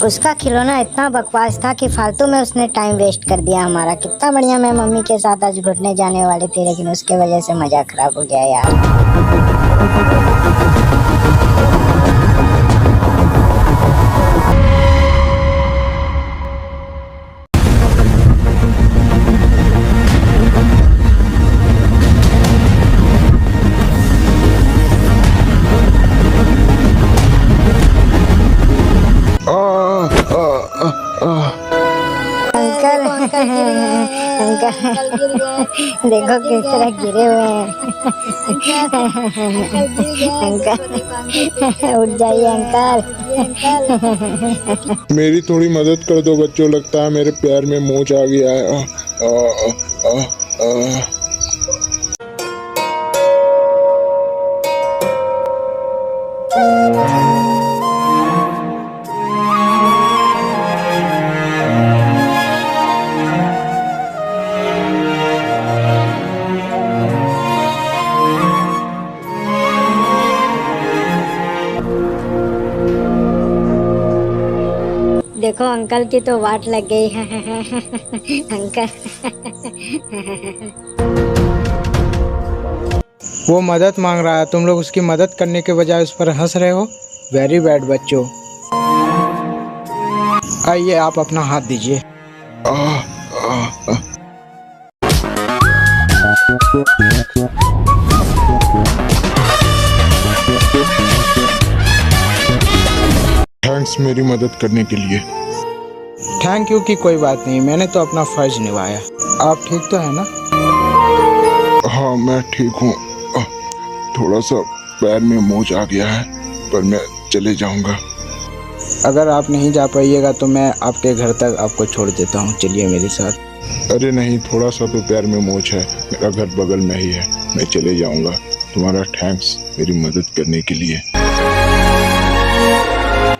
उसका खिलौना इतना बकवास था कि फालतू में उसने टाइम वेस्ट कर दिया हमारा। कितना बढ़िया मैं मम्मी के साथ आज घूमने जाने वाले थे, लेकिन उसके वजह से मजा खराब हो गया यार। अंकल अंकल देखो किस तरह गिरे हुए हैं। अंकल उठ जाइए अंकल। मेरी थोड़ी मदद कर दो बच्चों, लगता है मेरे पैर में मोच आ गया है। आ, आ, आ, आ। देखो अंकल की तो वाट लग गई है। अंकल वो मदद मांग रहा है, तुम लोग उसकी मदद करने के बजाय उस पर हंस रहे हो। वेरी बैड बच्चों। आइए आप अपना हाथ दीजिए। थैंक्स मेरी मदद करने के लिए। थैंक यू की कोई बात नहीं, मैंने तो अपना फर्ज निभाया। आप ठीक तो है ना? हाँ मैं ठीक हूँ। थोड़ा सा पैर में मोच आ गया है, पर मैं चले जाऊंगा। अगर आप नहीं जा पाइएगा तो मैं आपके घर तक आपको छोड़ देता हूँ, चलिए मेरे साथ। अरे नहीं, थोड़ा सा तो पैर में मोच है, मेरा घर बगल में ही है, मैं चले जाऊंगा। तुम्हारा थैंक्स मेरी मदद करने के लिए।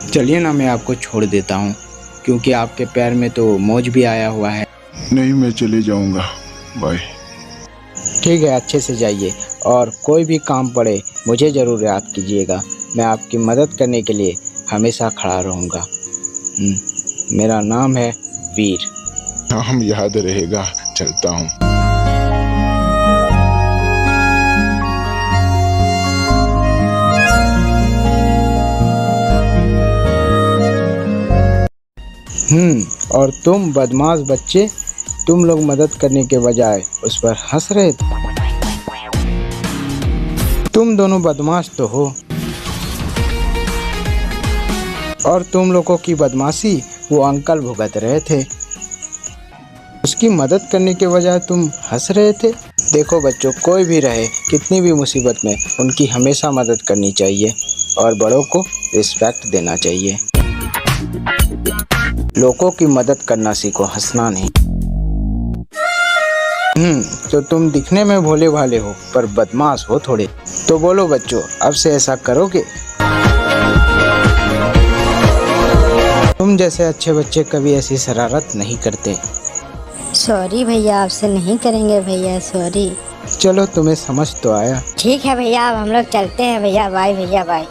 चलिए ना, मैं आपको छोड़ देता हूँ, क्योंकि आपके पैर में तो मोच भी आया हुआ है। नहीं मैं चले जाऊंगा, बाय। ठीक है, अच्छे से जाइए, और कोई भी काम पड़े मुझे ज़रूर याद कीजिएगा। मैं आपकी मदद करने के लिए हमेशा खड़ा रहूँगा। मेरा नाम है वीर। नाम याद रहेगा, चलता हूँ। और तुम बदमाश बच्चे, तुम लोग मदद करने के बजाय उस पर हंस रहे थे। तुम दोनों बदमाश तो हो, और तुम लोगों की बदमाशी वो अंकल भुगत रहे थे। उसकी मदद करने के बजाय तुम हंस रहे थे। देखो बच्चों, कोई भी रहे, कितनी भी मुसीबत में, उनकी हमेशा मदद करनी चाहिए और बड़ों को रिस्पेक्ट देना चाहिए। लोगों की मदद करना सीखो, हंसना नहीं। तो तुम दिखने में भोले भाले हो, पर बदमाश हो थोड़े। तो बोलो बच्चों, अब से ऐसा करोगे? तुम जैसे अच्छे बच्चे कभी ऐसी शरारत नहीं करते। सॉरी भैया, आपसे नहीं करेंगे भैया, सॉरी। चलो, तुम्हें समझ तो आया। ठीक है भैया, अब हम लोग चलते हैं भैया। बाय भैया, बाय।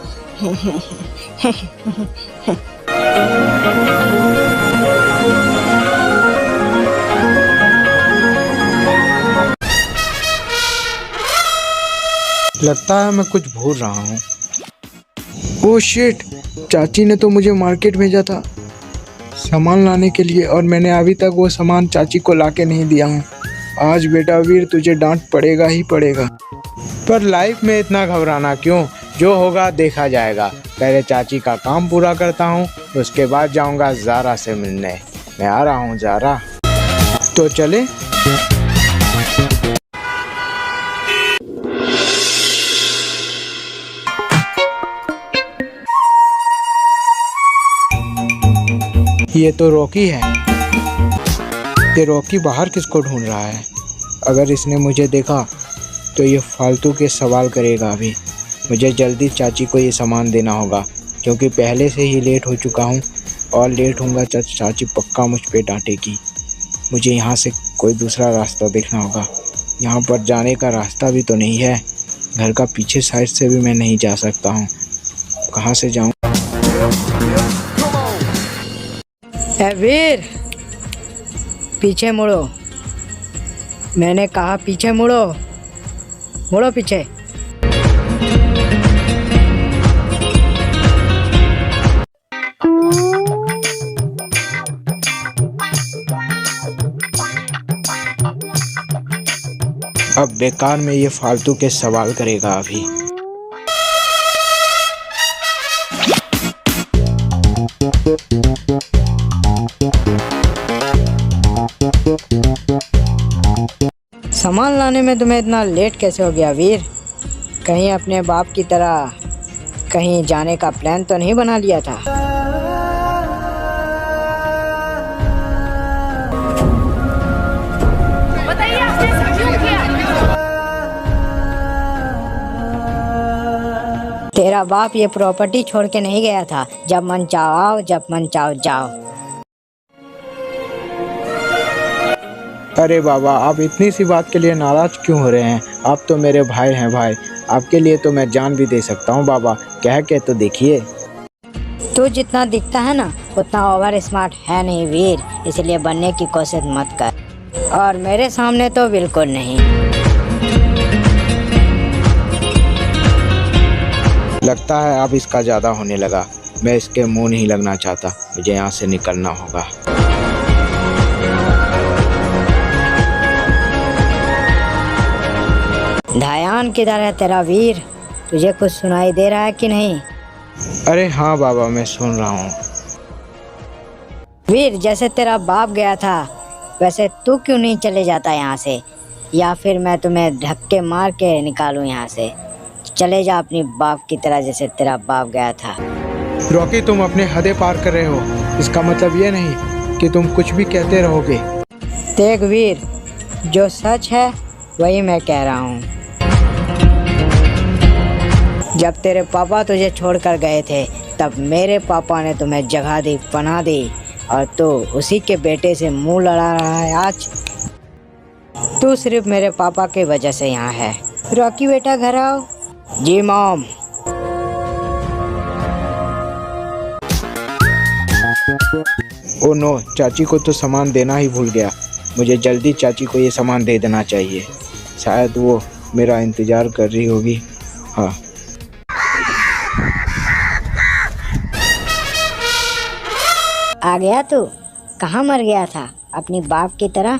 लगता है मैं कुछ भूल रहा हूँ। ओह शिट, चाची ने तो मुझे मार्केट भेजा था सामान लाने के लिए, और मैंने अभी तक वो सामान चाची को लाके नहीं दिया हूँ। आज बेटा वीर, तुझे डांट पड़ेगा ही पड़ेगा। पर लाइफ में इतना घबराना क्यों? जो होगा देखा जाएगा। पहले चाची का काम पूरा करता हूँ, उसके बाद जाऊँगा ज़ारा से मिलने। मैं आ रहा हूँ ज़ारा। तो चले। ये तो रॉकी है। ये रॉकी बाहर किसको ढूंढ रहा है? अगर इसने मुझे देखा तो ये फालतू के सवाल करेगा। अभी मुझे जल्दी चाची को ये सामान देना होगा, क्योंकि पहले से ही लेट हो चुका हूँ, और लेट होऊंगा चाची पक्का मुझ पे डांटेगी। मुझे यहाँ से कोई दूसरा रास्ता देखना होगा। यहाँ पर जाने का रास्ता भी तो नहीं है। घर का पीछे साइड से भी मैं नहीं जा सकता हूँ। कहाँ से जाऊँ? ए वीर, पीछे मुड़ो। मैंने कहा पीछे मुड़ो, मुड़ो पीछे। अब बेकार में ये फालतू के सवाल करेगा अभी। सामान लाने में तुम्हें इतना लेट कैसे हो गया वीर? कहीं अपने बाप की तरह कहीं जाने का प्लान तो नहीं बना लिया था? बताइए आपने ऐसा क्यों किया? तेरा बाप ये प्रॉपर्टी छोड़ के नहीं गया था। जब मन चाहो आओ, जब मन चाहो जाओ। अरे बाबा, आप इतनी सी बात के लिए नाराज क्यों हो रहे हैं? आप तो मेरे भाई हैं भाई, आपके लिए तो मैं जान भी दे सकता हूँ बाबा। कह के तो देखिए। तू जितना दिखता है ना उतना ओवर स्मार्ट है नहीं वीर, इसलिए बनने की कोशिश मत कर। और मेरे सामने तो बिल्कुल नहीं। लगता है अब इसका ज़्यादा होने लगा। मैं इसके मुंह नहीं लगना चाहता, मुझे यहाँ से निकलना होगा। ध्यान किधर है तेरा वीर? तुझे कुछ सुनाई दे रहा है कि नहीं? अरे हाँ बाबा, मैं सुन रहा हूँ। वीर, जैसे तेरा बाप गया था वैसे तू क्यों नहीं चले जाता यहाँ से? या फिर मैं तुम्हें धक्के मार के निकालूं यहाँ से? चले जा अपनी बाप की तरह, जैसे तेरा बाप गया था। रॉकी, तुम अपने हदें पार कर रहे हो। इसका मतलब ये नहीं कि तुम कुछ भी कहते रहोगे। देख वीर, जो सच है वही मैं कह रहा हूँ। जब तेरे पापा तुझे छोड़कर गए थे तब मेरे पापा ने तुम्हें जगह दी, पनाह दी, और तू उसी के बेटे से मुंह लड़ा रहा है आज। तू सिर्फ मेरे पापा की वजह से यहाँ है। रॉकी बेटा घर आओ। जी मॉम। ओ नो, चाची को तो सामान देना ही भूल गया। मुझे जल्दी चाची को ये सामान दे देना चाहिए। शायद वो मेरा इंतज़ार कर रही होगी। हाँ, आ गया तू? कहाँ मर गया था अपनी बाप की तरह?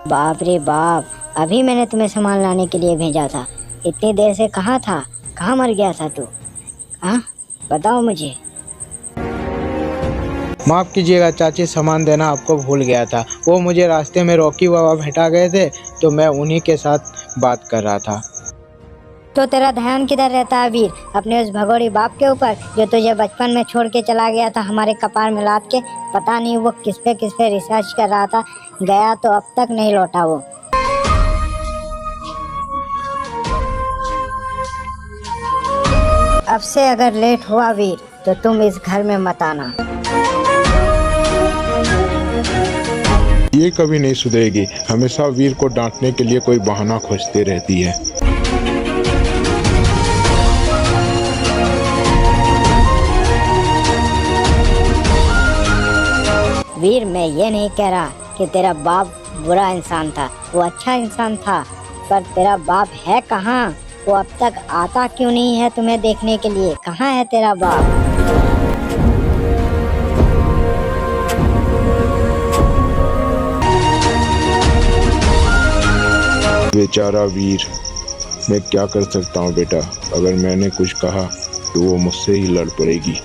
बाप रे बाप, अभी मैंने तुम्हें सामान लाने के लिए भेजा था। इतनी देर से कहाँ था? कहाँ मर गया था तू? हाँ बताओ मुझे। माफ़ कीजिएगा चाची, सामान देना आपको भूल गया था। वो मुझे रास्ते में रॉकी बाबा भेटा गए थे तो मैं उन्हीं के साथ बात कर रहा था। तो तेरा ध्यान किधर रहता है वीर? अपने उस भगोड़ी बाप के ऊपर जो तुझे बचपन में छोड़ के चला गया था हमारे कपार में लाद के। पता नहीं वो किस पे रिसर्च कर रहा था, गया तो अब तक नहीं लौटा वो। अब से अगर लेट हुआ वीर तो तुम इस घर में मत आना। ये कभी नहीं सुधरेगी, हमेशा वीर को डांटने के लिए कोई बहाना खोजती रहती है। वीर, मैं ये नहीं कह रहा कि तेरा बाप बुरा इंसान था, वो अच्छा इंसान था। पर तेरा बाप है कहाँ? वो अब तक आता क्यों नहीं है तुम्हें देखने के लिए? कहाँ है तेरा बाप? बेचारा वीर, मैं क्या कर सकता हूँ बेटा। अगर मैंने कुछ कहा तो वो मुझसे ही लड़ पड़ेगी।